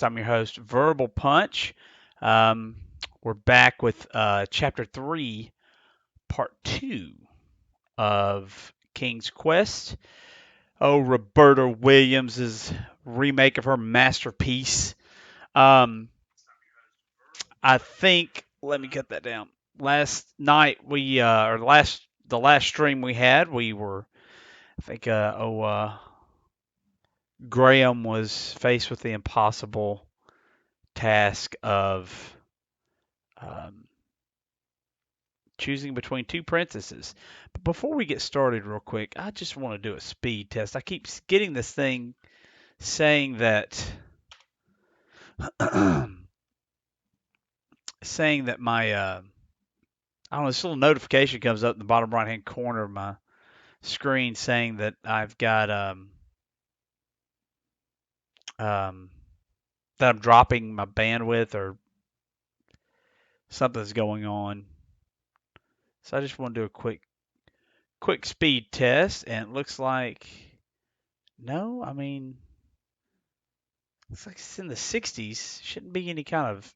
Test. I'm your host, Verbal Punch. We're back with Chapter 3, Part 2 of King's Quest. Oh, Roberta Williams' remake of her masterpiece. I think, let me cut that down. Last night, the last stream we had, we were, I think, Graham was faced with the impossible task of um, choosing between two princesses. But before we get started, real quick, I just want to do a speed test. I keep getting this thing saying that saying that my I don't know, this little notification comes up in the bottom right hand corner of my screen saying that I've got um, that I'm dropping my bandwidth or something's going on. So I just want to do a quick speed test, and it looks like no. I mean, looks like it's in the 60s. Shouldn't be any kind of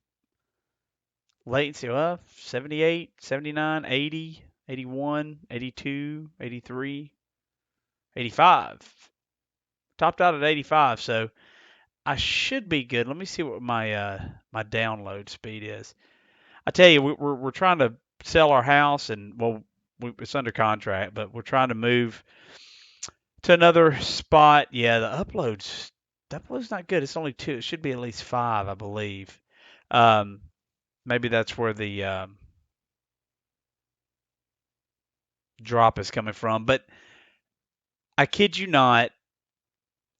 latency. Well, 78, 79, 80, 81, 82, 83, 85. Topped out at 85, so I should be good. Let me see what my download speed is. I tell you, we're trying to sell our house, and well, it's under contract, but we're trying to move to another spot. Yeah, the upload's not good. It's only 2. It should be at least 5, I believe. Um, maybe that's where the drop is coming from. But I kid you not,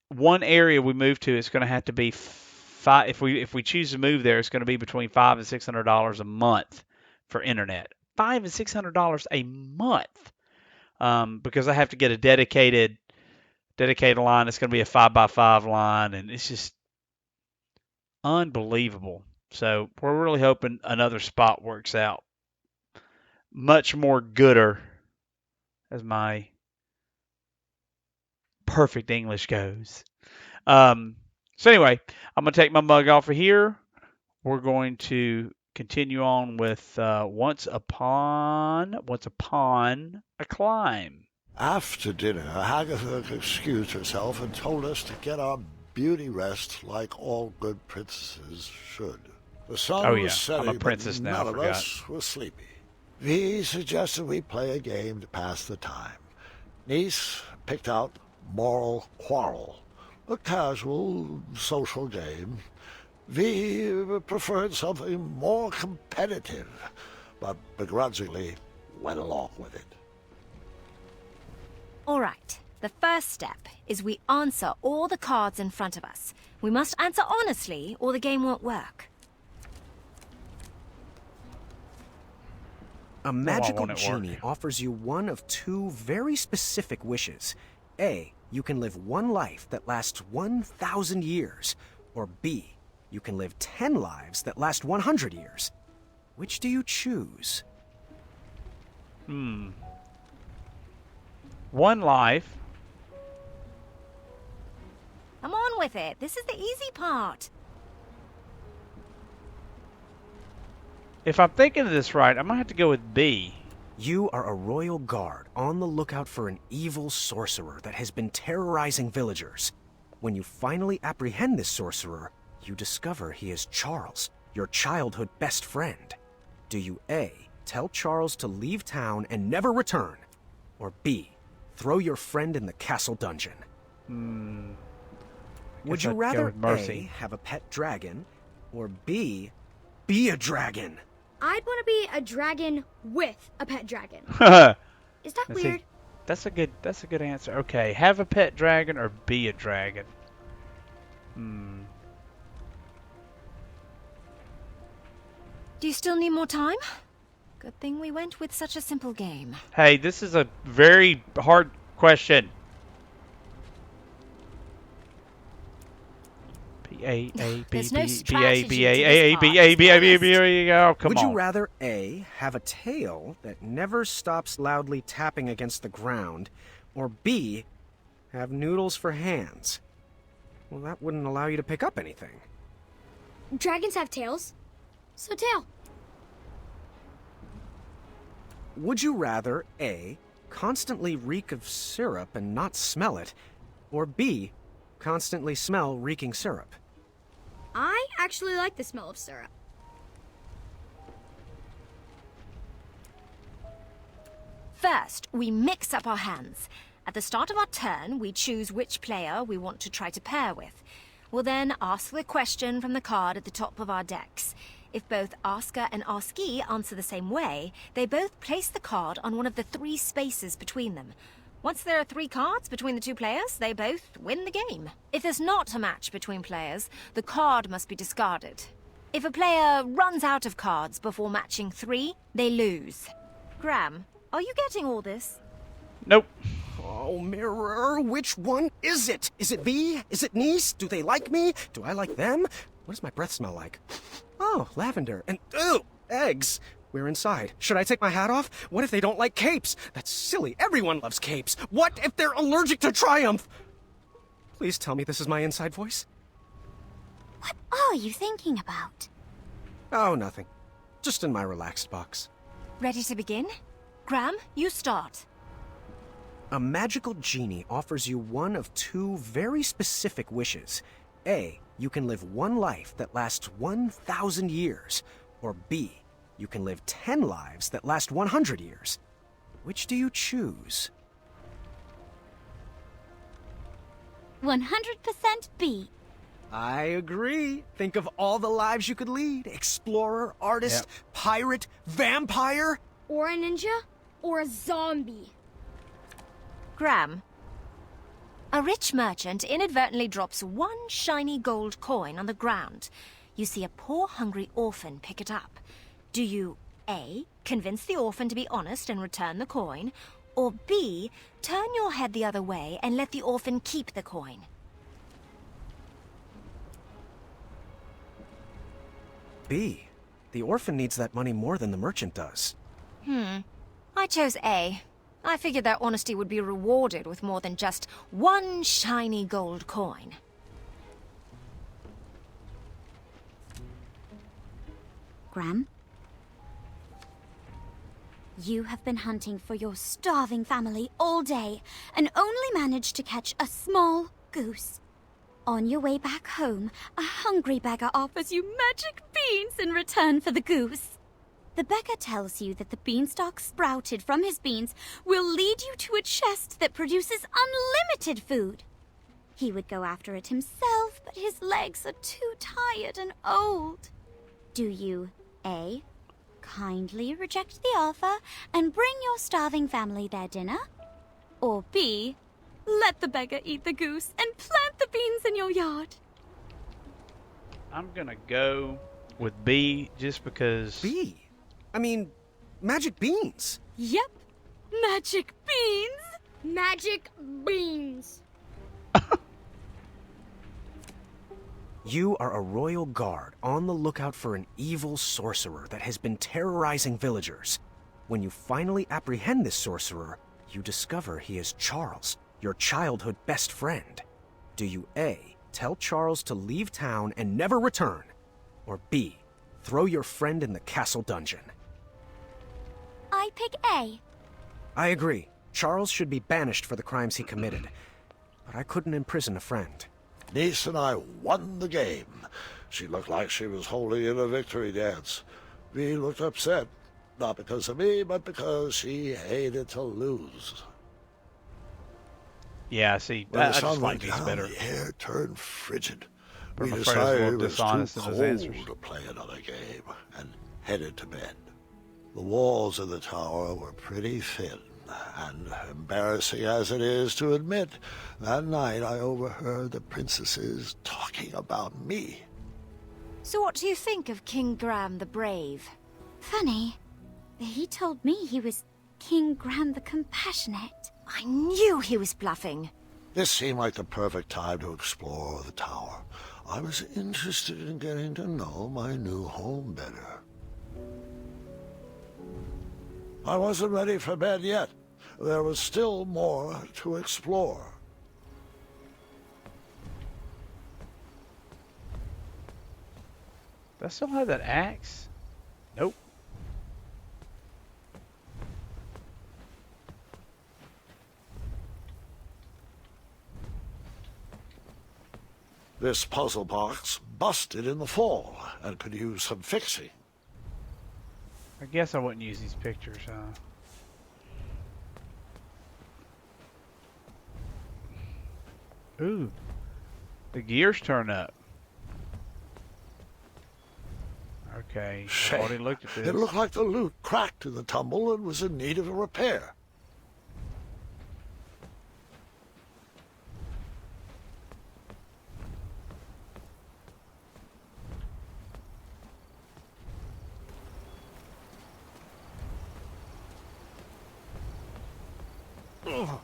one area we move to is going to have to be five. If we choose to move there, it's going to be between $500 and $600 a month for internet. $500 and $600 a month, because I have to get a dedicated line. It's going to be a 5x5 line, and it's just unbelievable. So we're really hoping another spot works out much more gooder, as my perfect English goes. So anyway, I'm going to take my mug off of here. We're going to continue on with Once Upon a Climb. After dinner, Agatha excused herself and told us to get our beauty rest like all good princesses should. The sun Oh was yeah, setting, I'm a princess but now. none I of forgot. us were sleepy. Vi suggested we play a game to pass the time. Nice picked out Moral Quarrel, a casual social game. Vi preferred something more competitive, but begrudgingly went along with it. All right. The first step is we answer all the cards in front of us. We must answer honestly, or the game won't work. A magical want it genie work. offers you one of two very specific wishes. A, you can live one life that lasts 1,000 years. Or B, you can live 10 lives that last 100 years. Which do you choose? One life. Come on with it. This is the easy part. If I'm thinking of this right, I might have to go with B. You are a royal guard on the lookout for an evil sorcerer that has been terrorizing villagers. When you finally apprehend this sorcerer, you discover he is Charles, your childhood best friend. Do you A, tell Charles to leave town and never return? Or B, throw your friend in the castle dungeon? Would Guess you I'd go rather with Mercy. A, have a pet dragon, or B, be a dragon? I'd want to be a dragon with a pet dragon. That's Is that a- weird? That's a good answer. Okay, have a pet dragon or be a dragon. Do you still need more time? Good thing we went with such a simple game. Hey, this is a very hard question. B A A B There's no B B A strategy B to A this A A part, B A B A B A B let's A. Oh, come Would on. you rather A, have a tail that never stops loudly tapping against the ground, or B, have noodles for hands? Well, that wouldn't allow you to pick up anything. Dragons have tails. So tail. Would you rather A, constantly reek of syrup and not smell it, or B, constantly smell reeking syrup? I actually like the smell of syrup. First, we mix up our hands. At the start of our turn, we choose which player we want to try to pair with. We'll then ask the question from the card at the top of our decks. If both asker and askee answer the same way, they both place the card on one of the 3 spaces between them. Once there are 3 cards between the 2 players, they both win the game. If there's not a match between players, the card must be discarded. If a player runs out of cards before matching 3, they lose. Graham, are you getting all this? Nope. Oh, Mirror, which one is it? Is it V? Is it Nice? Do they like me? Do I like them? What does my breath smell like? Oh, lavender. And, ew, eggs. We're inside. Should I take my hat off? What if they don't like capes? That's silly. Everyone loves capes. What if they're allergic to Triumph? Please tell me this is my inside voice. What are you thinking about? Oh, nothing. Just in my relaxed box. Ready to begin? Graham, you start. A magical genie offers you one of 2 very specific wishes. A, you can live 1 life that lasts 1,000 years. Or B, you can live 10 lives that last 100 years. Which do you choose? 100% B. I agree. Think of all the lives you could lead. Explorer, artist, pirate, vampire. Or a ninja. Or a zombie. Graham. A rich merchant inadvertently drops 1 shiny gold coin on the ground. You see a poor, hungry orphan pick it up. Do you A, convince the orphan to be honest and return the coin, or B, turn your head the other way and let the orphan keep the coin? B. The orphan needs that money more than the merchant does. I chose A. I figured their honesty would be rewarded with more than just 1 shiny gold coin. Graham? You have been hunting for your starving family all day and only managed to catch a small goose. On your way back home, a hungry beggar offers you magic beans in return for the goose. The beggar tells you that the beanstalk sprouted from his beans will lead you to a chest that produces unlimited food. He would go after it himself, but his legs are too tired and old. Do you A, kindly reject the offer and bring your starving family their dinner? Or B, let the beggar eat the goose and plant the beans in your yard? I'm gonna go with B just because. B? I mean, magic beans. Yep, magic beans. Magic beans. You are a royal guard on the lookout for an evil sorcerer that has been terrorizing villagers. When you finally apprehend this sorcerer, you discover he is Charles, your childhood best friend. Do you A, tell Charles to leave town and never return? Or B, throw your friend in the castle dungeon? I pick A. I agree. Charles should be banished for the crimes he committed. But I couldn't imprison a friend. Niece and I won the game. She looked like she was holding in a victory dance. V looked upset, not because of me, but because she hated to lose. Yeah, see, When I the sun just like went these down, better. the air turned frigid. I'm We afraid I was a decided little it was dishonest too in his cold answers. to play another game and headed to bed. The walls of the tower were pretty thin, and embarrassing as it is to admit, that night I overheard the princesses talking about me. So what do you think of King Graham the Brave? Funny. He told me he was King Graham the Compassionate. I knew he was bluffing. This seemed like the perfect time to explore the tower. I was interested in getting to know my new home better. I wasn't ready for bed yet. There was still more to explore. Do I still have that axe? Nope. This puzzle box busted in the fall and could use some fixing. I guess I wouldn't use these pictures, huh? Ooh. The gears turn up. Okay. I've Shame. already looked at this. It looked like the loot cracked in the tumble and was in need of a repair. Ugh.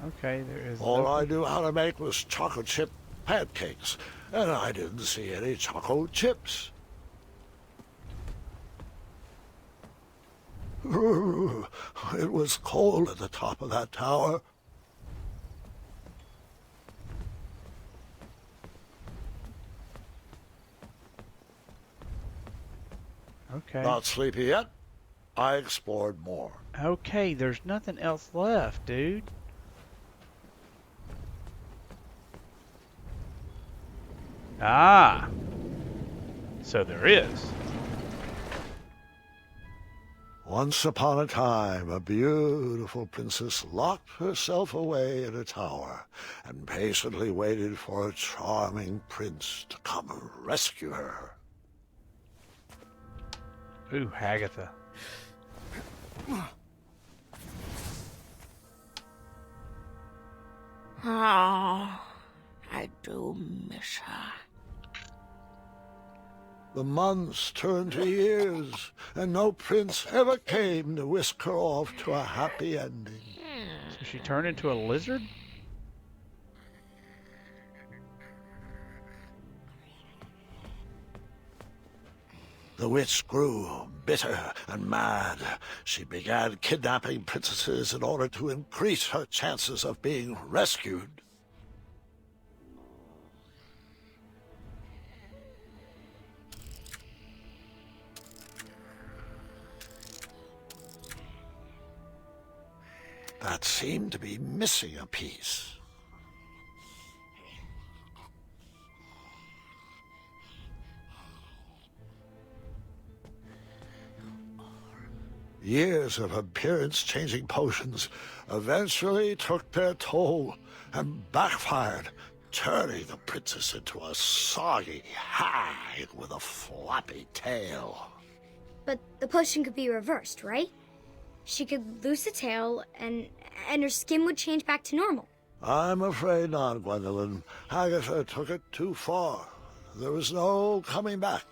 Okay, there is. All no- I knew how to make was chocolate chip pancakes, and I didn't see any chocolate chips. It was cold at the top of that tower. Okay. Not sleepy yet. I explored more. Okay, there's nothing else left, dude. Ah. So there is. Once upon a time, a beautiful princess locked herself away in a tower and patiently waited for a charming prince to come rescue her. Ooh, Hagatha. Oh, I do miss her. The months turned to years, and no prince ever came to whisk her off to a happy ending. So she turned into a lizard? The witch grew bitter and mad. She began kidnapping princesses in order to increase her chances of being rescued. That seemed to be missing a piece. Years of appearance-changing potions eventually took their toll and backfired, turning the princess into a soggy hag with a floppy tail. But the potion could be reversed, right? She could lose the tail and her skin would change back to normal. I'm afraid not, Gwendolyn. Agatha took it too far. There was no coming back.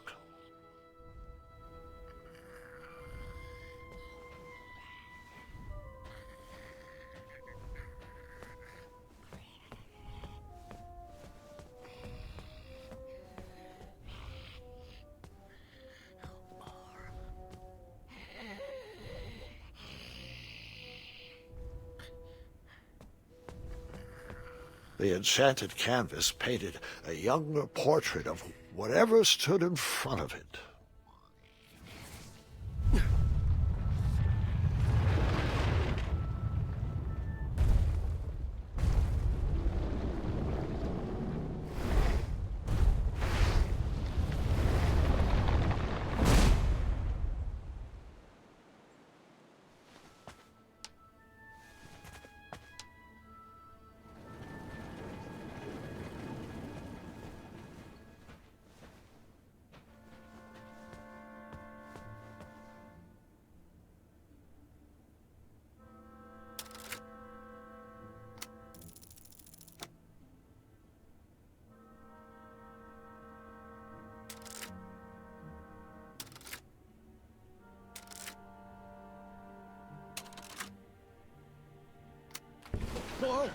The enchanted canvas painted a younger portrait of whatever stood in front of it. Whoa!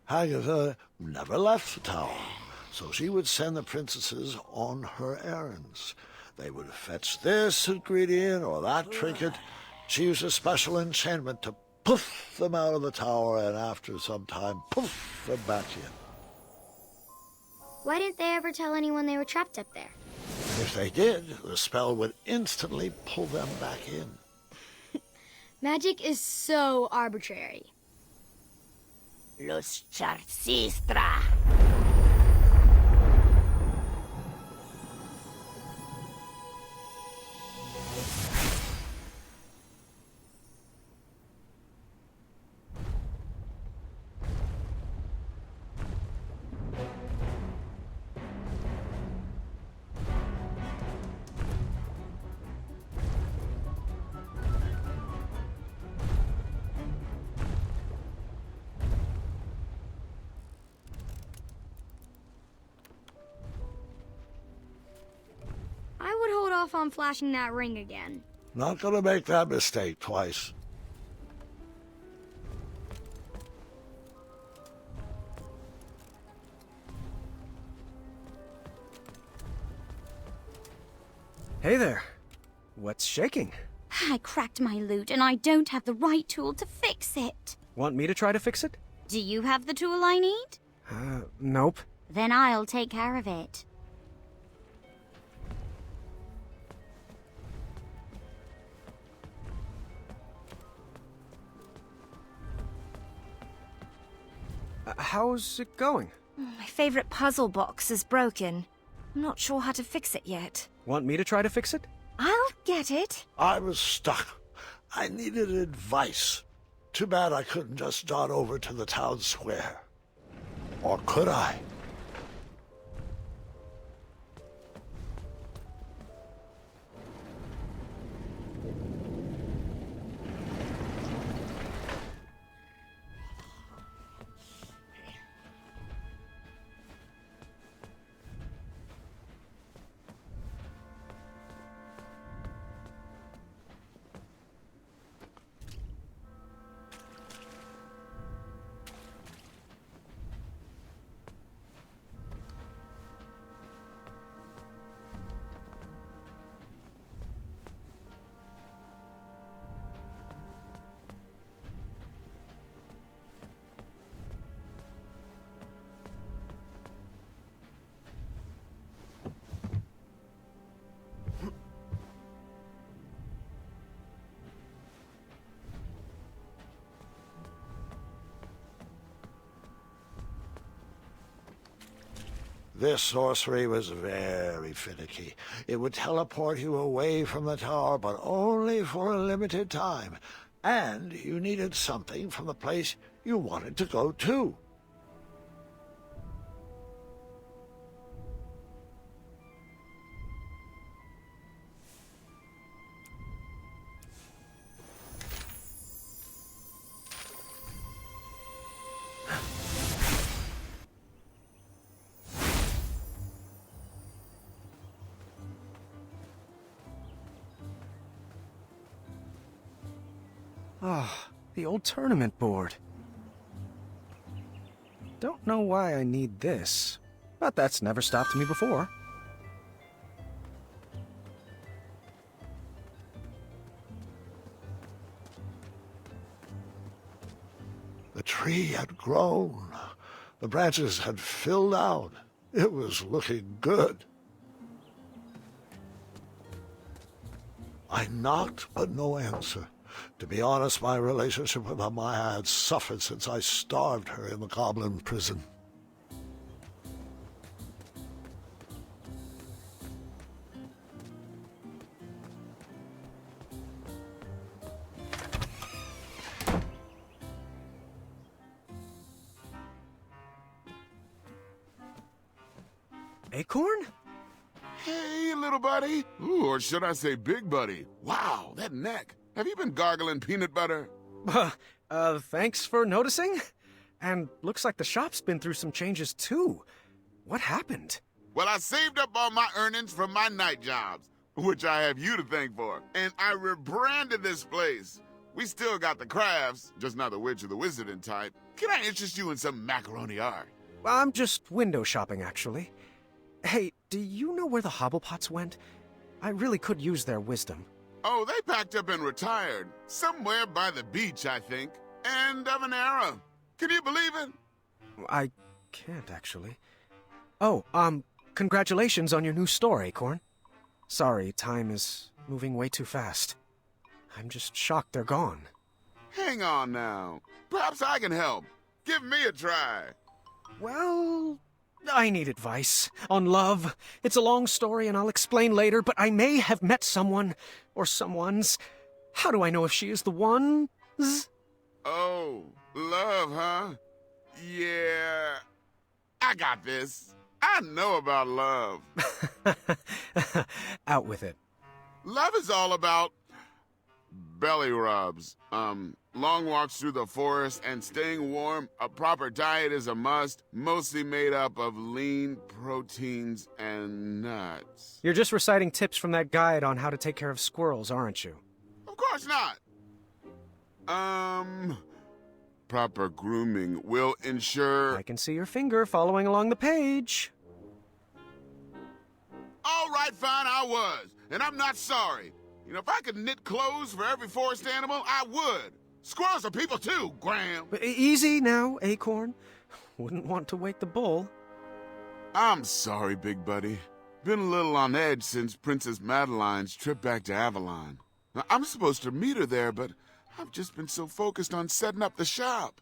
Agatha never left the tower, so she would send the princesses on her errands. They would fetch this ingredient or that trinket. She used a special enchantment to poof them out of the tower, and after some time, poof them back in. Why didn't they ever tell anyone they were trapped up there? If they did, the spell would instantly pull them back in. Magic is so arbitrary. Luz Charcistra. I would hold off on flashing that ring again. Not gonna make that mistake twice. Hey there. What's shaking? I cracked my lute and I don't have the right tool to fix it. Want me to try to fix it? Do you have the tool I need? Nope. Then I'll take care of it. How's it going? My favorite puzzle box is broken. I'm not sure how to fix it yet. Want me to try to fix it? I'll get it. I was stuck. I needed advice. Too bad I couldn't just dart over to the town square. Or could I? This sorcery was very finicky. It would teleport you away from the tower, but only for a limited time. And you needed something from the place you wanted to go to. Ah, the old tournament board. Don't know why I need this, but that's never stopped me before. The tree had grown. The branches had filled out. It was looking good. I knocked, but no answer. To be honest, my relationship with Amaya had suffered since I starved her in the goblin prison. Acorn? Hey, little buddy. Ooh, or should I say big buddy? Wow, that neck. Have you been gargling peanut butter? Thanks for noticing. And looks like the shop's been through some changes too. What happened? Well, I saved up all my earnings from my night jobs, which I have you to thank for, and I rebranded this place. We still got the crafts, just not the witch or the wizarding type. Can I interest you in some macaroni art? I'm just window shopping, actually. Hey, do you know where the Hobblepots went? I really could use their wisdom. Oh, they packed up and retired. Somewhere by the beach, I think. End of an era. Can you believe it? I can't, actually. Oh, congratulations on your new store, Acorn. Sorry, time is moving way too fast. I'm just shocked they're gone. Hang on now. Perhaps I can help. Give me a try. Well, I need advice on love. It's a long story and I'll explain later, but I may have met someone or someone's. How do I know if she is the one? Oh, love, huh? Yeah, I got this. I know about love. Out with it. Love is all about belly rubs, long walks through the forest and staying warm. A proper diet is a must, mostly made up of lean proteins and nuts. You're just reciting tips from that guide on how to take care of squirrels, aren't you? Of course not. Proper grooming will ensure... I can see your finger following along the page. All right, fine, I was. And I'm not sorry. You know, if I could knit clothes for every forest animal, I would. Squirrels are people too, Graham. Easy now, Acorn. Wouldn't want to wake the bull. I'm sorry, big buddy. Been a little on edge since Princess Madeline's trip back to Avalon. Now, I'm supposed to meet her there, but I've just been so focused on setting up the shop.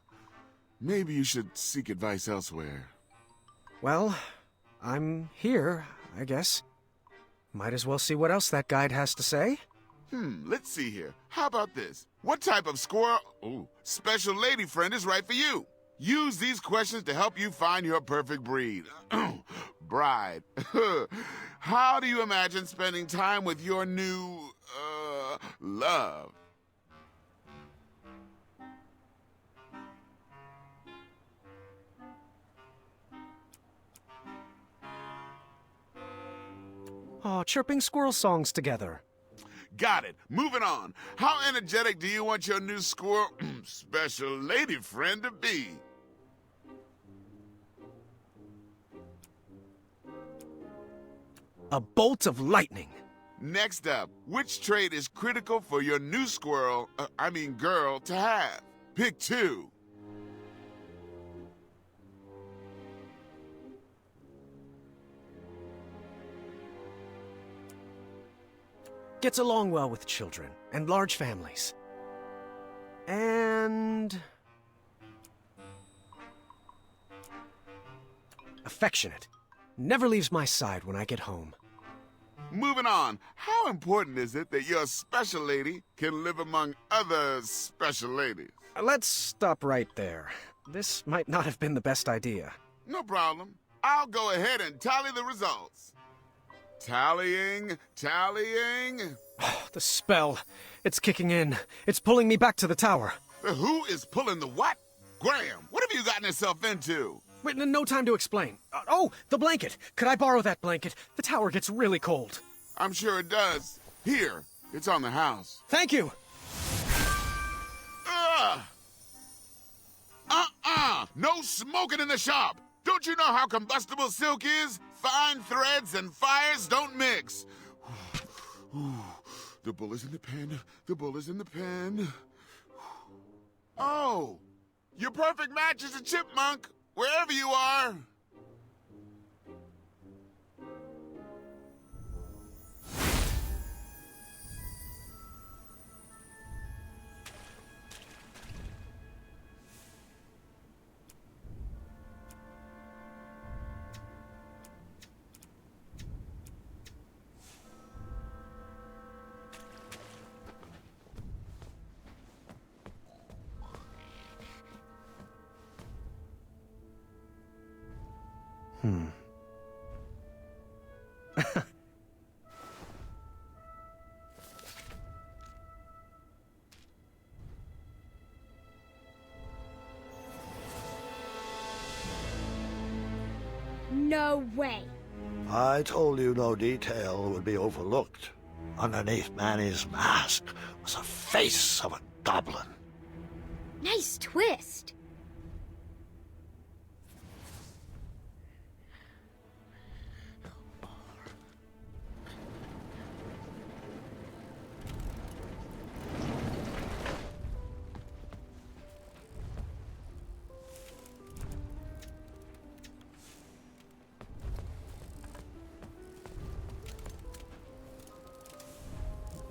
Maybe you should seek advice elsewhere. Well, I'm here, I guess. Might as well see what else that guide has to say. Let's see here. How about this? What type of squirrel... special lady friend is right for you? Use these questions to help you find your perfect breed. Bride. How do you imagine spending time with your new, love? Oh, chirping squirrel songs together. Got it. Moving on. How energetic do you want your new squirrel special lady friend to be? A bolt of lightning. Next up, which trait is critical for your new girl to have? Pick two. Gets along well with children and large families. And... affectionate. Never leaves my side when I get home. Moving on, how important is it that your special lady can live among other special ladies? Let's stop right there. This might not have been the best idea. No problem. I'll go ahead and tally the results. Tallying. The spell. It's kicking in. It's pulling me back to the tower. Who is pulling the what? Graham, what have you gotten yourself into? Wait, no time to explain. The blanket. Could I borrow that blanket? The tower gets really cold. I'm sure it does. Here, it's on the house. Thank you. No smoking in the shop. Don't you know how combustible silk is? Fine threads and fires don't mix. The bull is in the pen. The bull is in the pen. Oh, your perfect match is a chipmunk, wherever you are. No way. I told you no detail would be overlooked. Underneath Manny's mask was the face of a goblin. Nice twist.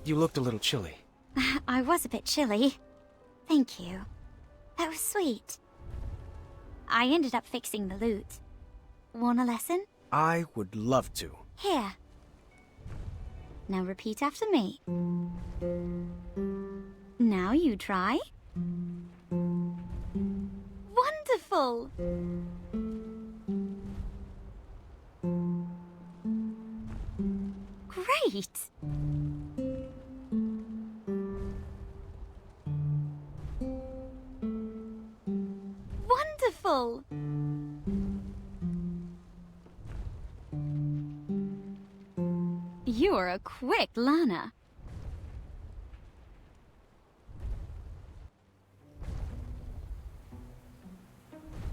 You looked a little chilly. I was a bit chilly. Thank you. That was sweet. I ended up fixing the loot. Want a lesson? I would love to. Here. Now repeat after me. Now you try. Wonderful! Great! Wonderful! You're a quick learner.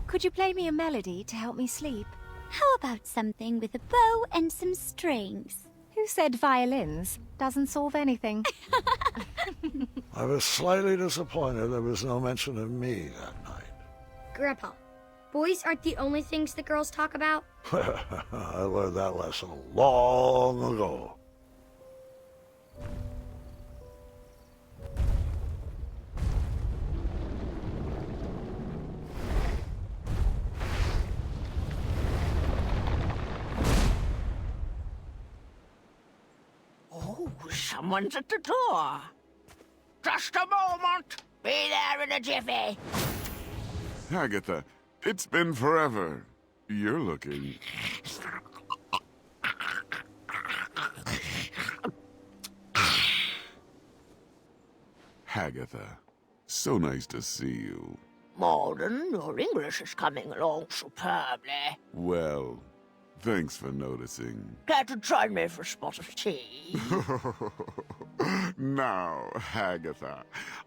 Could you play me a melody to help me sleep? How about something with a bow and some strings? Who said violins? Doesn't solve anything. I was slightly disappointed there was no mention of me that night. Grandpa, boys aren't the only things the girls talk about. I learned that lesson long ago. Oh, someone's at the door. Just a moment. Be there in a jiffy. Agatha, it's been forever. You're looking... Agatha, so nice to see you. Malden, your English is coming along superbly. Well, thanks for noticing. Care to join me for a spot of tea? Now, Agatha,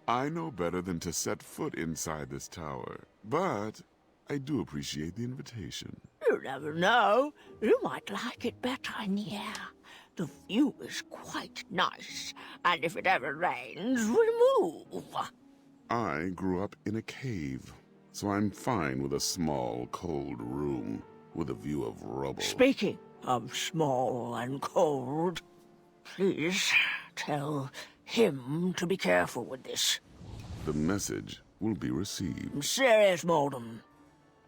I know better than to set foot inside this tower, but I do appreciate the invitation. You never know. You might like it better in here. The view is quite nice, and if it ever rains, we'll move. I grew up in a cave, so I'm fine with a small, cold room with a view of rubble. Speaking of small and cold, please tell him to be careful with this. The message will be received. I'm serious, Malden.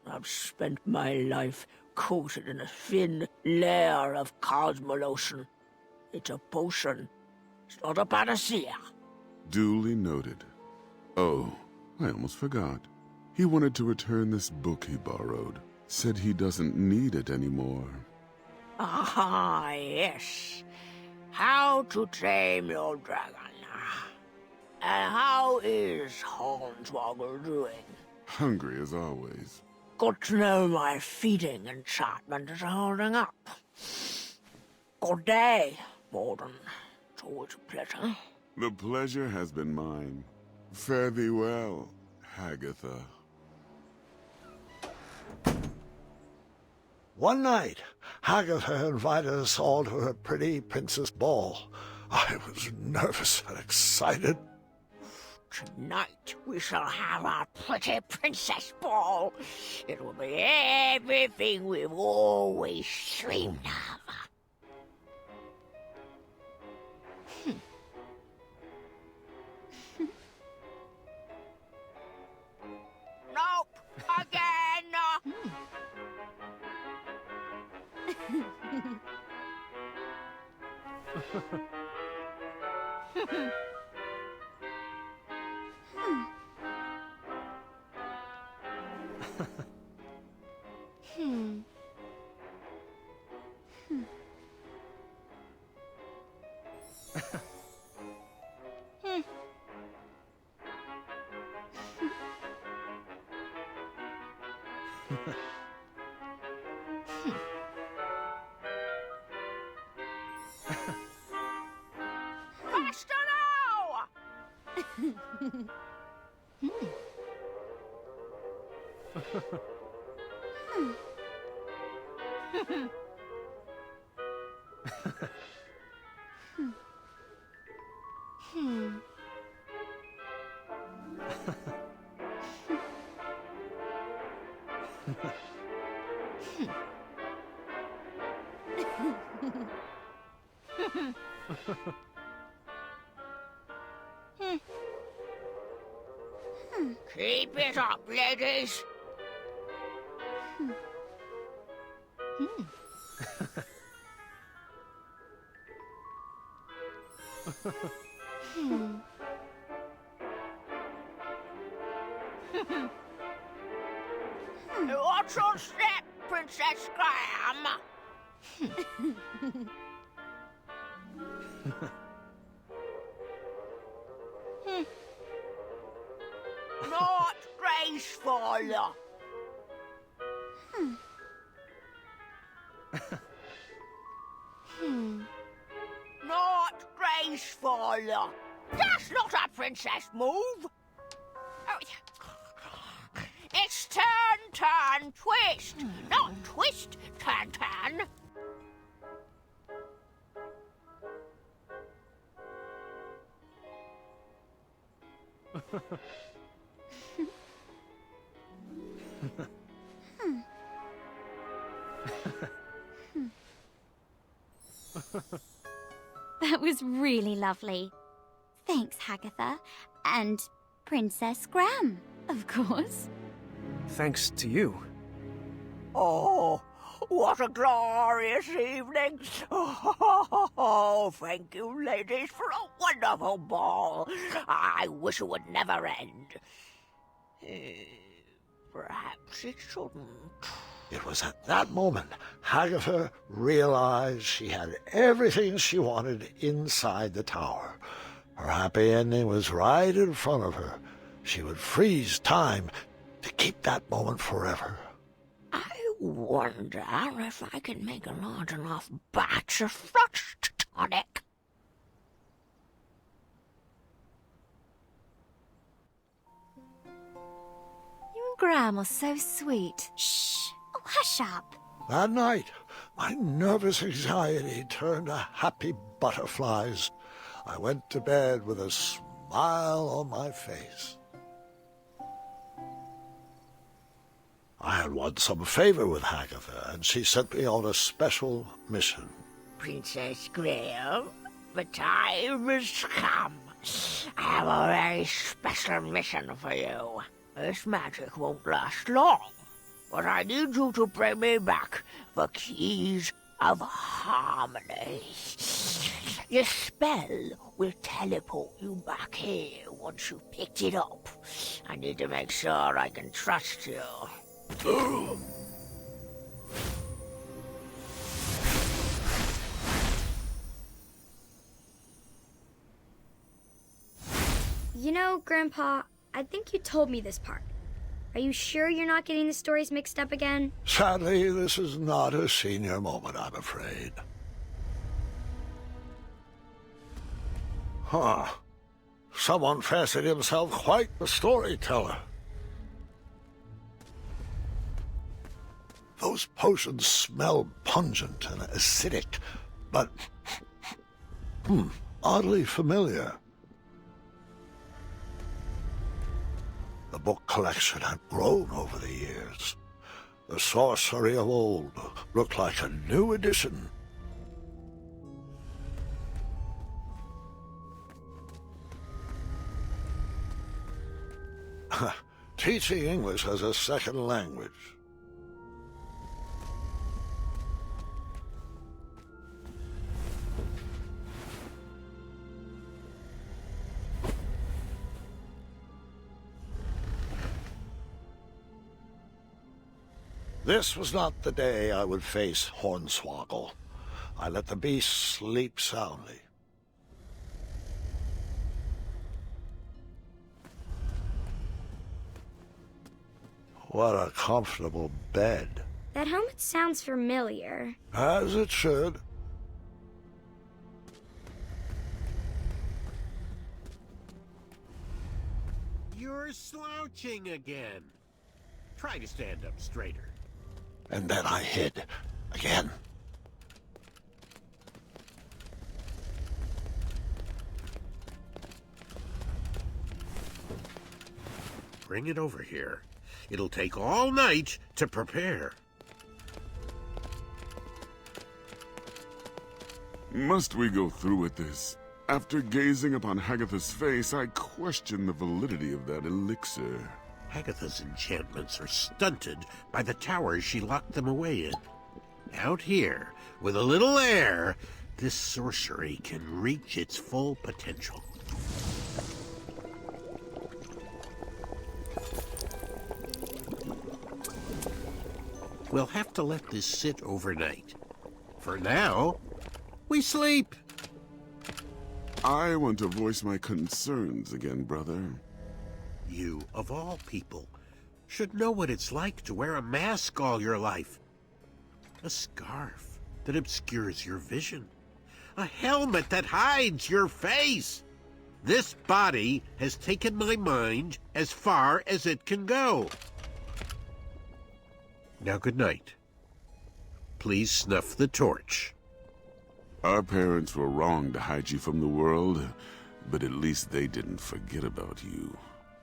I've spent my life coated in a thin layer of cosmolotion. It's a potion. It's not a panacea. Duly noted. Oh, I almost forgot. He wanted to return this book he borrowed. Said he doesn't need it anymore. Ah, yes. How to Tame Your Dragon. And how is Hornswoggle doing? Hungry as always. Good to know my feeding enchantment is holding up. Good day, Malden. It's always a pleasure. The pleasure has been mine. Fare thee well, Agatha. One night, Agatha invited us all to her pretty princess ball. I was nervous and excited. Tonight we shall have our pretty princess ball. It will be everything we've always dreamed of. Nope, again. Keep it up, ladies. Watch your step, Princess Graham. Not graceful. Not graceful. That's not a princess move. Oh, it's turn, turn, twist. Not twist, turn, turn. That was really lovely. Thanks, Hagatha. And Princess Graham, of course. Thanks to you. Oh, what a glorious evening. Oh, thank you, ladies, for a wonderful ball. I wish it would never end. Perhaps it shouldn't. It was at that moment Hagatha realized she had everything she wanted inside the tower. Her happy ending was right in front of her. She would freeze time to keep that moment forever. I wonder if I can make a large enough batch of frost tonic. You and Graham are so sweet. Shh! Oh, hush up. That night, my nervous anxiety turned to happy butterflies. I went to bed with a smile on my face. I had won some favor with Hagatha, and she sent me on a special mission. Princess Graham, the time has come. I have a very special mission for you. This magic won't last long, but I need you to bring me back the keys of harmony. Your spell will teleport you back here once you've picked it up. I need to make sure I can trust you. You know, Grandpa, I think you told me this part. Are you sure you're not getting the stories mixed up again? Sadly, this is not a senior moment, I'm afraid. Huh. Someone fancied himself quite the storyteller. Those potions smell pungent and acidic, but oddly familiar. The book collection had grown over the years. The sorcery of old looked like a new edition. Teaching English as a second language. This was not the day I would face Hornswoggle. I let the beast sleep soundly. What a comfortable bed. That helmet sounds familiar. As it should. You're slouching again. Try to stand up straighter. And then I hid again. Bring it over here. It'll take all night to prepare. Must we go through with this? After gazing upon Hagatha's face, I question the validity of that elixir. Hagatha's enchantments are stunted by the towers she locked them away in. Out here, with a little air, this sorcery can reach its full potential. We'll have to let this sit overnight. For now, we sleep. I want to voice my concerns again, brother. You, of all people, should know what it's like to wear a mask all your life. A scarf that obscures your vision. A helmet that hides your face. This body has taken my mind as far as it can go. Now, good night. Please snuff the torch. Our parents were wrong to hide you from the world, but at least they didn't forget about you.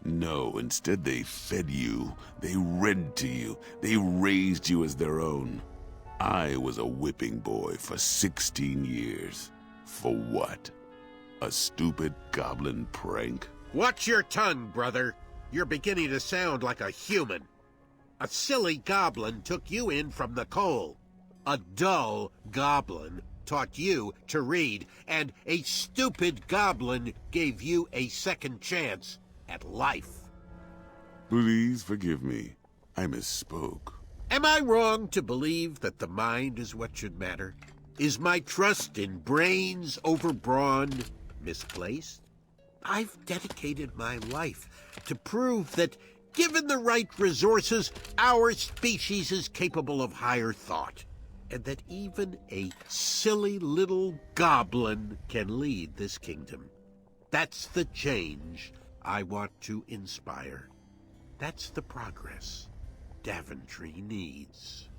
No, instead they fed you, they read to you, they raised you as their own. I was a whipping boy for 16 years. For what? A stupid goblin prank? Watch your tongue, brother. You're beginning to sound like a human. A silly goblin took you in from the cold. A dull goblin taught you to read, and a stupid goblin gave you a second chance at life. Please forgive me. I misspoke. Am I wrong to believe that the mind is what should matter? Is my trust in brains over brawn misplaced? I've dedicated my life to prove that, given the right resources, our species is capable of higher thought, and that even a silly little goblin can lead this kingdom. That's the change I want to inspire. That's the progress Daventry needs.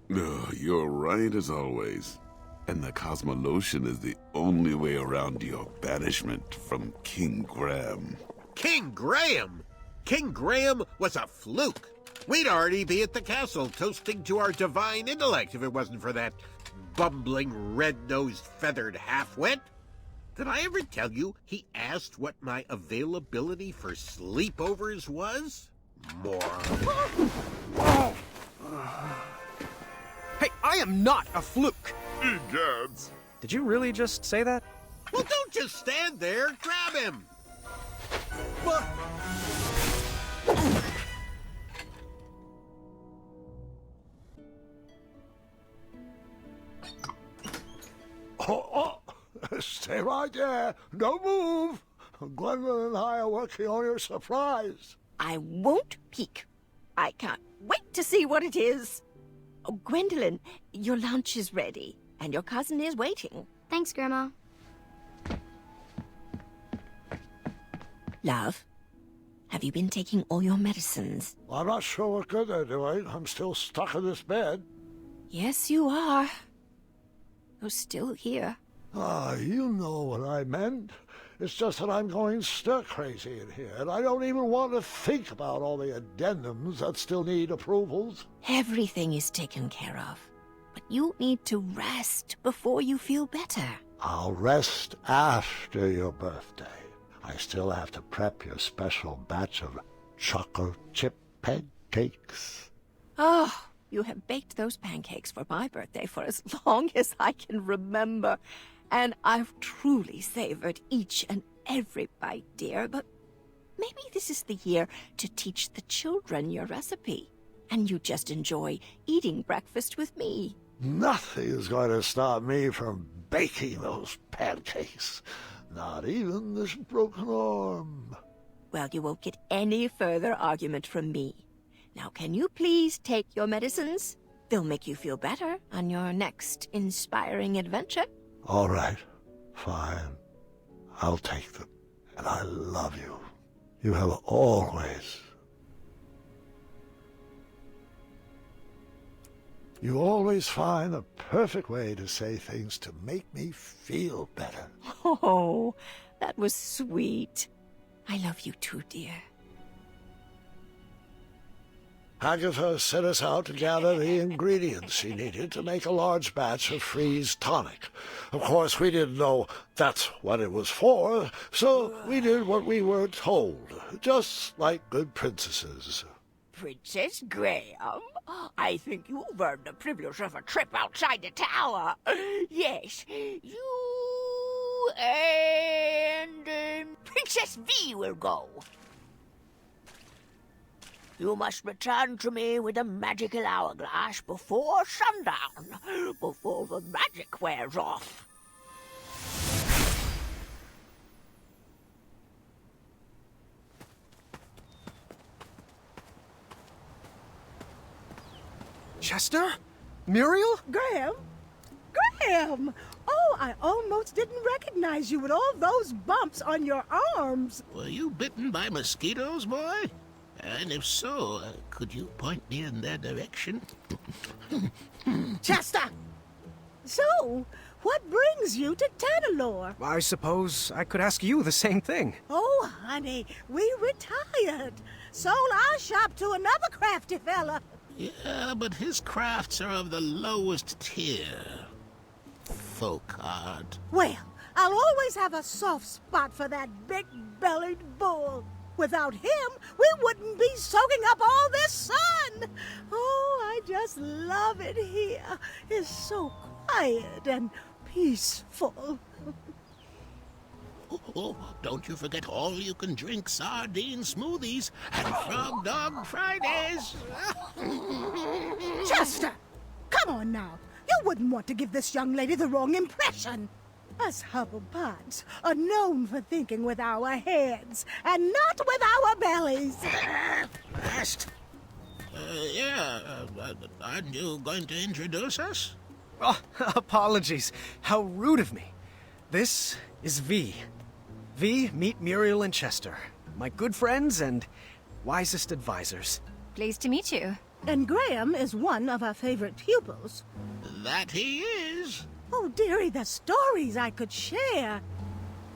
You're right as always. And the Cosmolotion is the only way around your banishment from King Graham. King Graham? King Graham was a fluke. We'd already be at the castle toasting to our divine intellect if it wasn't for that bumbling, red-nosed, feathered half-wit. Did I ever tell you he asked what my availability for sleepovers was? Moron. Hey, I am not a fluke! Egads! Did you really just say that? Well, don't just stand there. Grab him. Stay right there. Don't move. Gwendolyn and I are working on your surprise. I won't peek. I can't wait to see what it is. Oh, Gwendolyn, your lunch is ready, and your cousin is waiting. Thanks, Grandma. Love, have you been taking all your medicines? I'm not sure what good they're doing. I'm still stuck in this bed. Yes, you are. You're still here. You know what I meant. It's just that I'm going stir-crazy in here, and I don't even want to think about all the addendums that still need approvals. Everything is taken care of. But you need to rest before you feel better. I'll rest after your birthday. I still have to prep your special batch of chocolate chip pancakes. Oh, you have baked those pancakes for my birthday for as long as I can remember. And I've truly savored each and every bite, dear. But maybe this is the year to teach the children your recipe. And you just enjoy eating breakfast with me. Nothing is going to stop me from baking those pancakes. Not even this broken arm. Well, you won't get any further argument from me. Now, can you please take your medicines? They'll make you feel better on your next inspiring adventure. All right. Fine. I'll take them. And I love you. You have always You always find the perfect way to say things to make me feel better. Oh, that was sweet. I love you too, dear. Agatha set us out to gather the ingredients she needed to make a large batch of freeze tonic. Of course, we didn't know that's what it was for, so we did what we were told, just like good princesses. Princess Graham, I think you've earned the privilege of a trip outside the tower. Yes, you and Princess V will go. You must return to me with a magical hourglass before sundown, before the magic wears off. Chester? Muriel? Graham? Graham! Oh, I almost didn't recognize you with all those bumps on your arms. Were you bitten by mosquitoes, boy? And if so, could you point me in their direction? Chester! So, what brings you to Tanalorr? I suppose I could ask you the same thing. Oh, honey, we retired. Sold our shop to another crafty fella. Yeah, but his crafts are of the lowest tier. Folk art. Well, I'll always have a soft spot for that big-bellied bull. Without him, we wouldn't be soaking up all this sun. Oh, I just love it here. It's so quiet and peaceful. Oh, don't you forget all-you-can-drink sardine smoothies and frog dog Fridays. Chester, come on now. You wouldn't want to give this young lady the wrong impression. Us Hubblepods are known for thinking with our heads and not with our bellies. Last. Aren't you going to introduce us? Oh, apologies. How rude of me. This is V. V, meet Muriel and Chester, my good friends and wisest advisors. Pleased to meet you. And Graham is one of our favorite pupils. That he is. Oh, dearie, the stories I could share.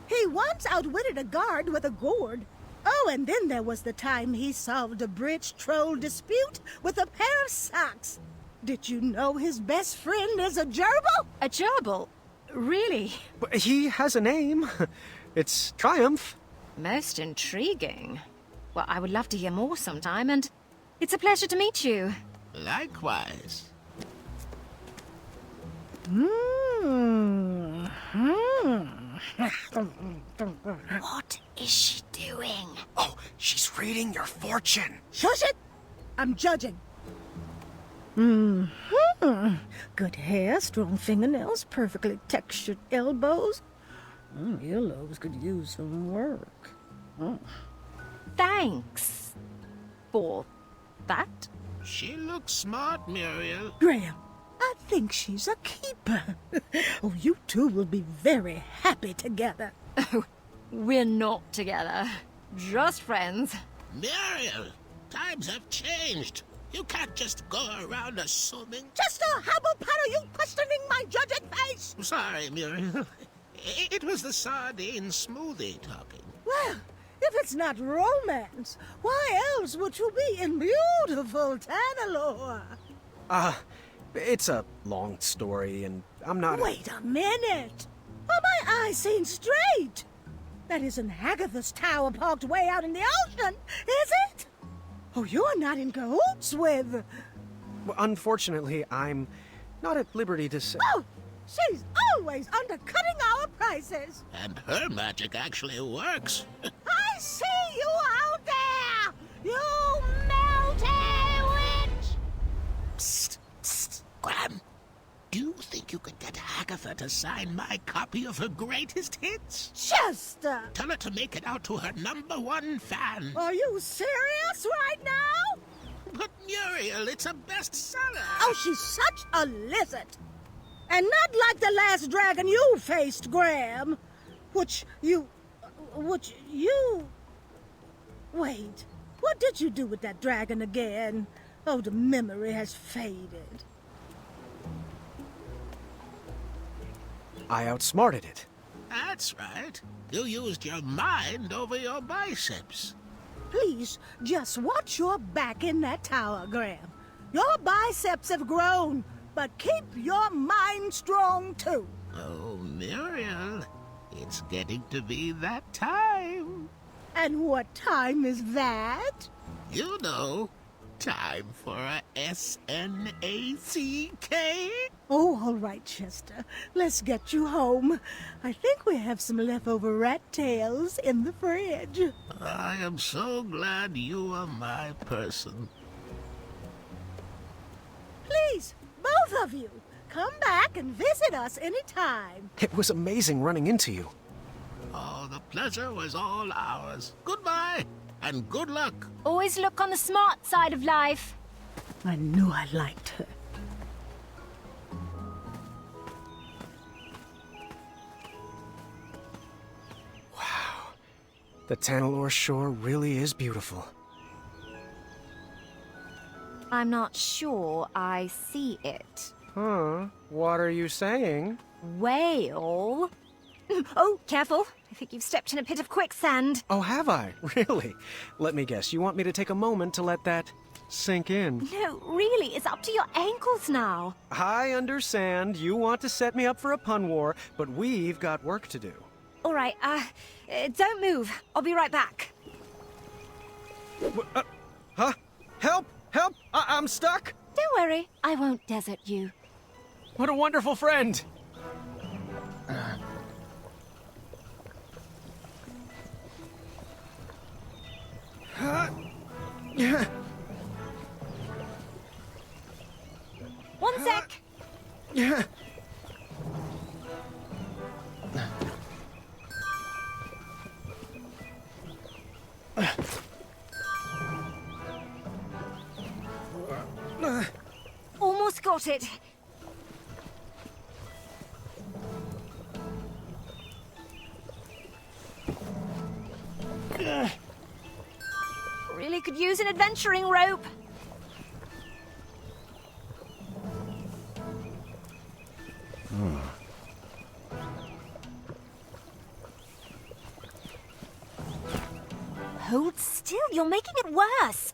He once outwitted a guard with a gourd. Oh, and then there was the time he solved a bridge troll dispute with a pair of socks. Did you know his best friend is a gerbil? A gerbil? Really? But he has a name. It's Triumph. Most intriguing. Well, I would love to hear more sometime, and it's a pleasure to meet you. Likewise. What is she doing? Oh, she's reading your fortune. Shush it! I'm judging. Good hair, strong fingernails, perfectly textured elbows. Earlobes could use some work. Thanks for that. She looks smart, Muriel. Graham, I think she's a keeper. Oh, you two will be very happy together. Oh, we're not together. Just friends. Muriel, times have changed. You can't just go around assuming. Chester, how about are you questioning my judging face? Sorry, Muriel. It was the sardine smoothie talking. Well, if it's not romance, why else would you be in beautiful Tanalorr? It's a long story, and I'm not... Wait a minute! Are my eyes seen straight? That isn't Agatha's tower parked way out in the ocean, is it? Oh, you're not in cahoots with... Well, unfortunately, I'm not at liberty to say... Oh, she's always undercutting our prices. And her magic actually works. I see you out there! You melty witch! Psst, psst. Graham, do you think you could get Agatha to sign my copy of her greatest hits? Chester! Tell her to make it out to her #1 fan. Are you serious right now? But Muriel, it's a bestseller. Oh, she's such a lizard. And not like the last dragon you faced, Graham. Which you... Wait, what did you do with that dragon again? Oh, the memory has faded. I outsmarted it. That's right. You used your mind over your biceps. Please, just watch your back in that tower, Graham. Your biceps have grown, but keep your mind strong, too. Oh, Muriel, it's getting to be that time. And what time is that? You know, time for a S-N-A-C-K. Oh, all right, Chester. Let's get you home. I think we have some leftover rat tails in the fridge. I am so glad you are my person. Please, both of you, come back and visit us anytime. It was amazing running into you. Oh, the pleasure was all ours. Goodbye, and good luck. Always look on the smart side of life. I knew I liked her. The Tanalorr shore really is beautiful. I'm not sure I see it. Huh? What are you saying? Whale? Oh, careful. I think you've stepped in a pit of quicksand. Oh, have I? Really? Let me guess, you want me to take a moment to let that sink in? No, really, it's up to your ankles now. I understand you want to set me up for a pun war, but we've got work to do. All right, don't move. I'll be right back. Huh? Help! Help! I'm stuck! Don't worry, I won't desert you. What a wonderful friend! One sec. Almost got it. Really could use an adventuring rope. Hold still, you're making it worse.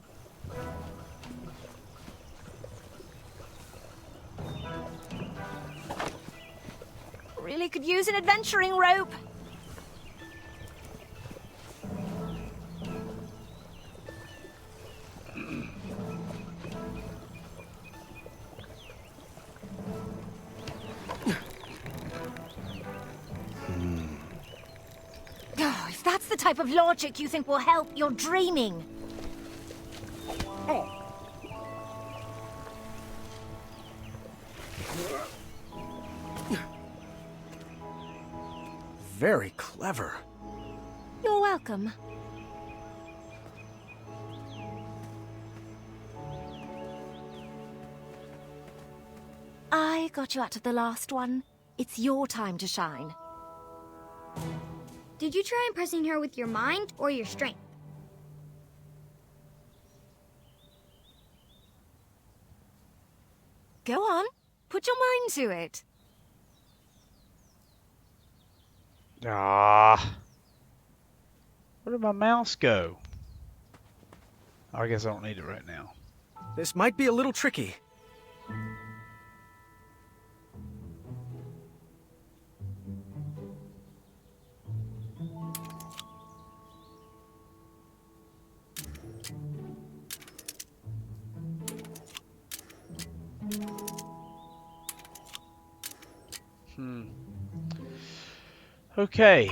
Really could use an adventuring rope. Oh, if that's the type of logic you think will help, you're dreaming. Very clever. You're welcome. I got you out of the last one. It's your time to shine. Did you try impressing her with your mind or your strength? Go on. Put your mind to it. Ah. Where did my mouse go? Oh, I guess I don't need it right now. This might be a little tricky. Okay.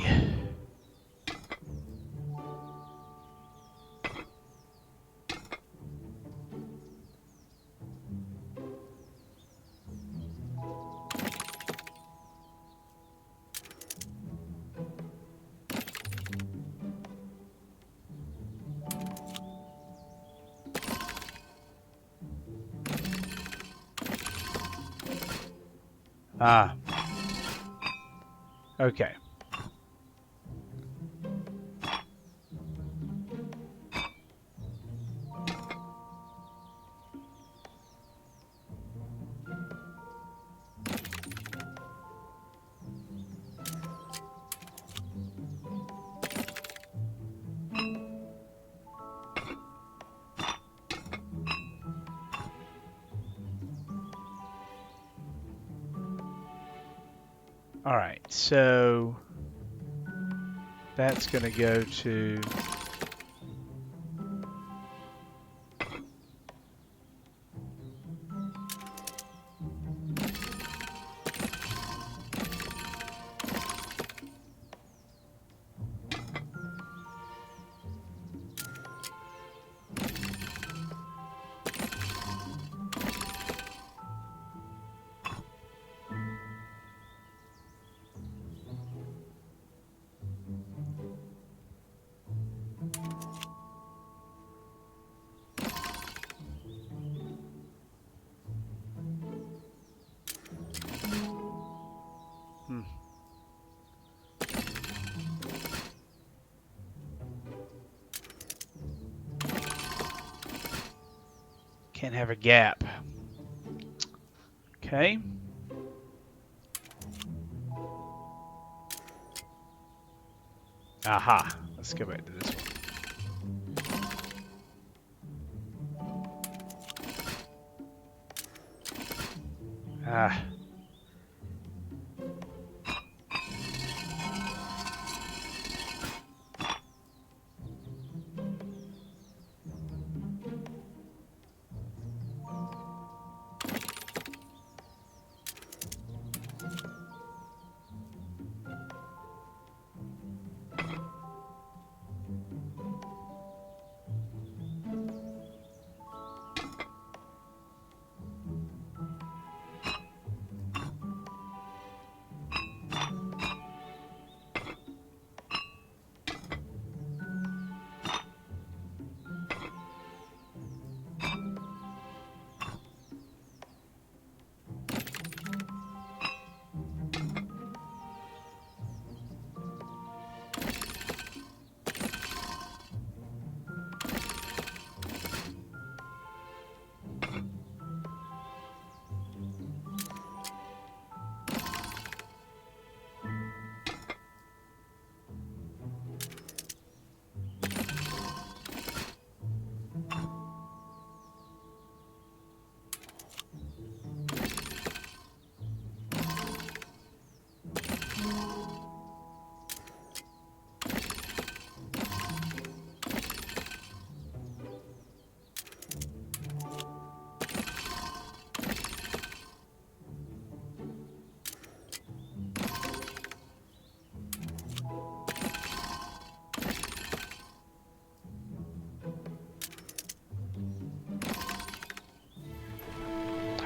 Ah. Okay. Alright, so that's going to go to... Can't have a gap. Okay. Aha. Let's go back to this one. Ah.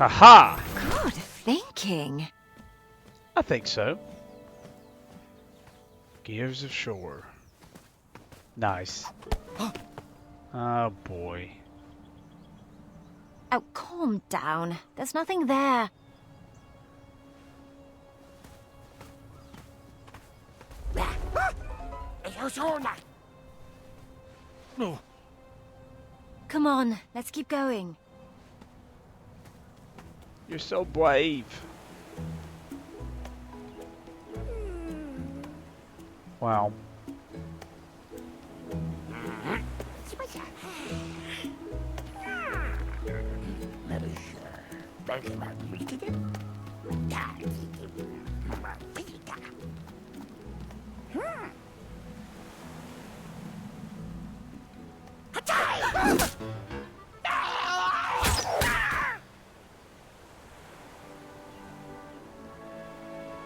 Haha! Good thinking. I think so. Gears of Shore. Nice. Oh boy. Oh, calm down. There's nothing there. No. Come on, let's keep going. You're so brave. Wow.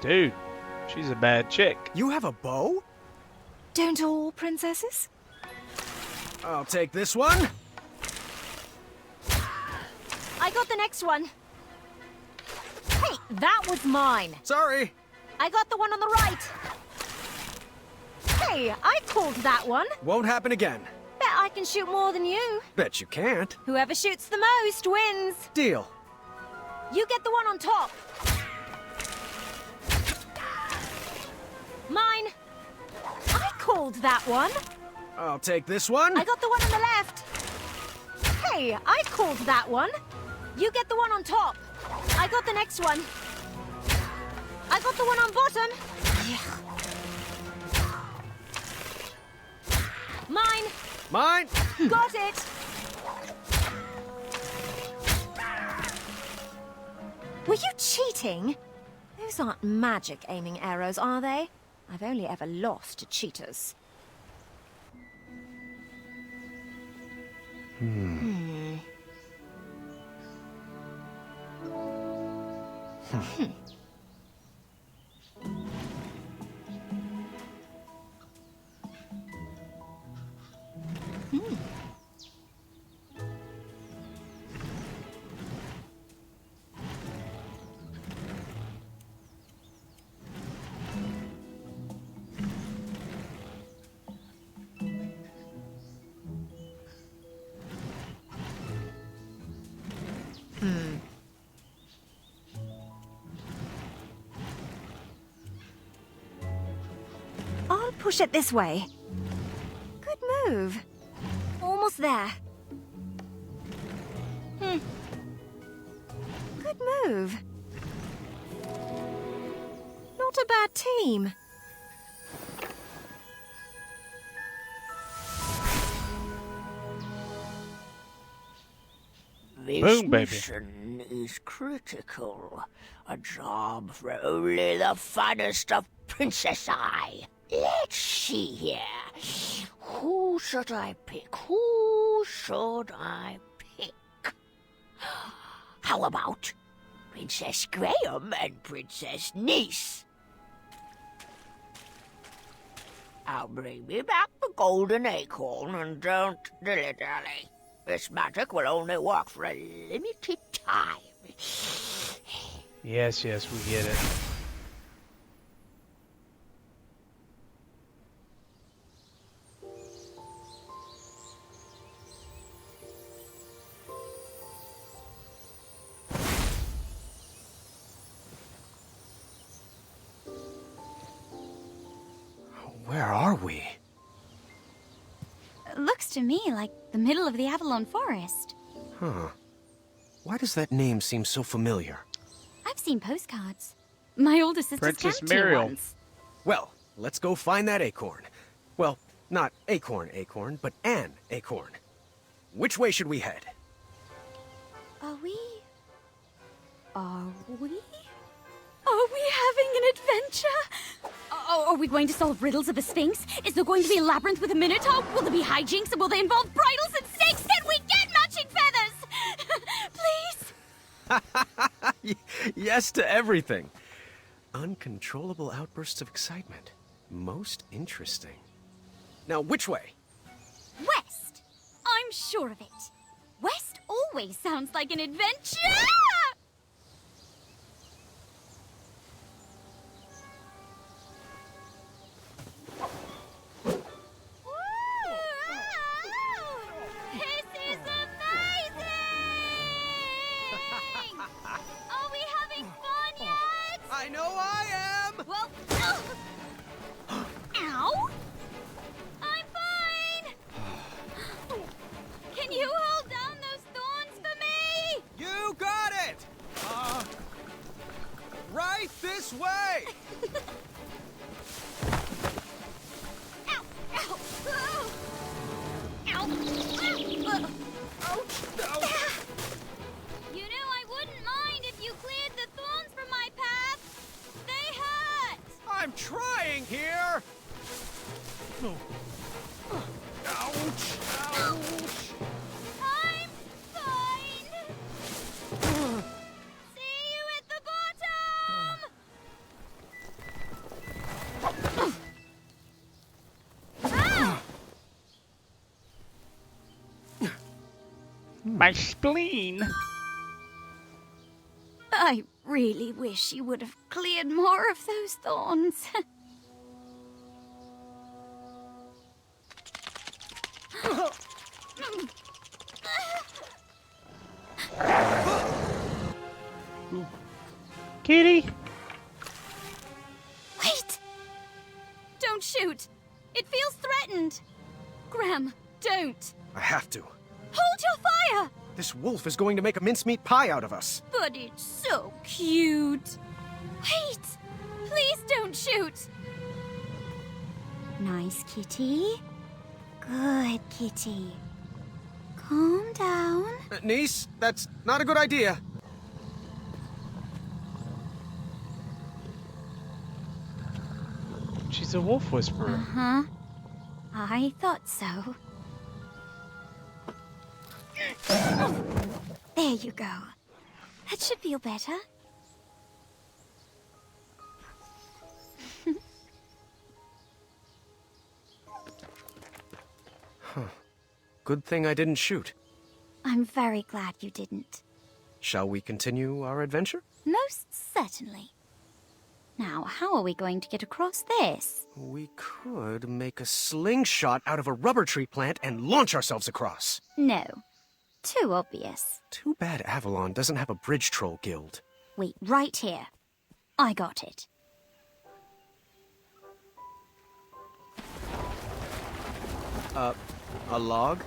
Dude, she's a bad chick. You have a bow? Don't all princesses? I'll take this one. I got the next one. Hey, that was mine. Sorry. I got the one on the right. Hey, I called that one. Won't happen again. Bet I can shoot more than you. Bet you can't. Whoever shoots the most wins. Deal. You get the one on top. Mine. I called that one. I'll take this one. I got the one on the left. Hey, I called that one. You get the one on top. I got the next one. I got the one on bottom. Mine. Mine. Got it. Were you cheating? Those aren't magic aiming arrows, are they? I've only ever lost to cheaters. I'll push it this way. Good move. Almost there. Good move. Not a bad team. This Boom, baby. mission is critical. A job for only the finest of Princess Eye. Let's see here. Who should I pick? Who should I pick? How about Princess Graham and Princess Niece? Now bring me back the golden acorn and don't dilly-dally. This magic will only work for a limited time. Yes, we get it. Where are we? Looks to me like the middle of the Avalon Forest. Huh. Why does that name seem so familiar? I've seen postcards. My older sister's Princess camped here Muriel. once. Well, let's go find that acorn. Well, not acorn, but an acorn. Which way should we head? Are we having an adventure? Are we going to solve riddles of the Sphinx? Is there going to be a labyrinth with a minotaur? Will there be hijinks, and will they involve bridles and snakes? Can we get matching feathers? Please? Yes to everything. Uncontrollable outbursts of excitement. Most interesting. Now, which way? West. I'm sure of it. West always sounds like an adventure! This is amazing! Are we having fun yet? I know I am! Well, ow! I'm fine! Can you hold down those thorns for me? You got it! Right this way! Ow! Ow! Ow! Ow! Ouch! You know, I wouldn't mind if you cleared the thorns from my path. They hurt! I'm trying here! Ouch! Ouch! I'm fine! See you at the bottom! Ah! My spleen. I really wish you would have cleared more of those thorns. Kitty. Wait! Don't shoot! It feels threatened! Graham, don't! I have to. Hold your fire! This wolf is going to make a mincemeat pie out of us. But it's so cute! Wait! Please don't shoot! Nice kitty. Good kitty. Calm down. Niece, that's not a good idea. a wolf whisperer. Uh-huh. I thought so. There you go. That should feel better. Good thing I didn't shoot. I'm very glad you didn't. Shall we continue our adventure? Most certainly. Now, how are we going to get across this? We could make a slingshot out of a rubber tree plant and launch ourselves across. No. Too obvious. Too bad Avalon doesn't have a bridge troll guild. Wait, right here. I got it. A log?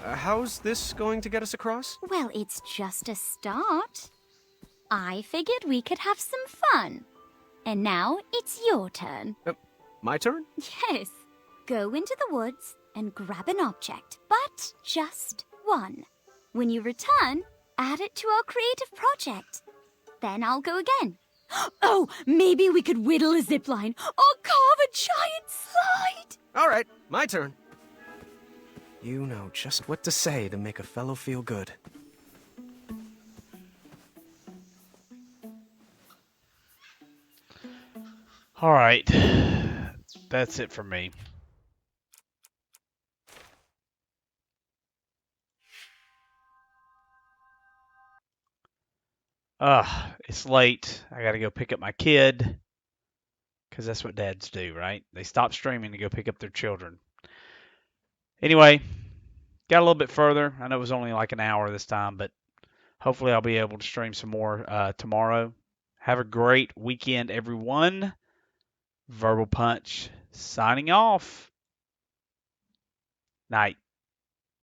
How's this going to get us across? Well, it's just a start. I figured we could have some fun. And now it's your turn. My turn? Yes. Go into the woods and grab an object, but just one. When you return, add it to our creative project. Then I'll go again. Oh, maybe we could whittle a zipline or carve a giant slide. All right, my turn. You know just what to say to make a fellow feel good. All right. That's it for me. It's late. I gotta go pick up my kid. Because that's what dads do, right? They stop streaming to go pick up their children. Anyway, got a little bit further. I know it was only like an hour this time, but hopefully I'll be able to stream some more tomorrow. Have a great weekend, everyone. Verbal Punch signing off. Night.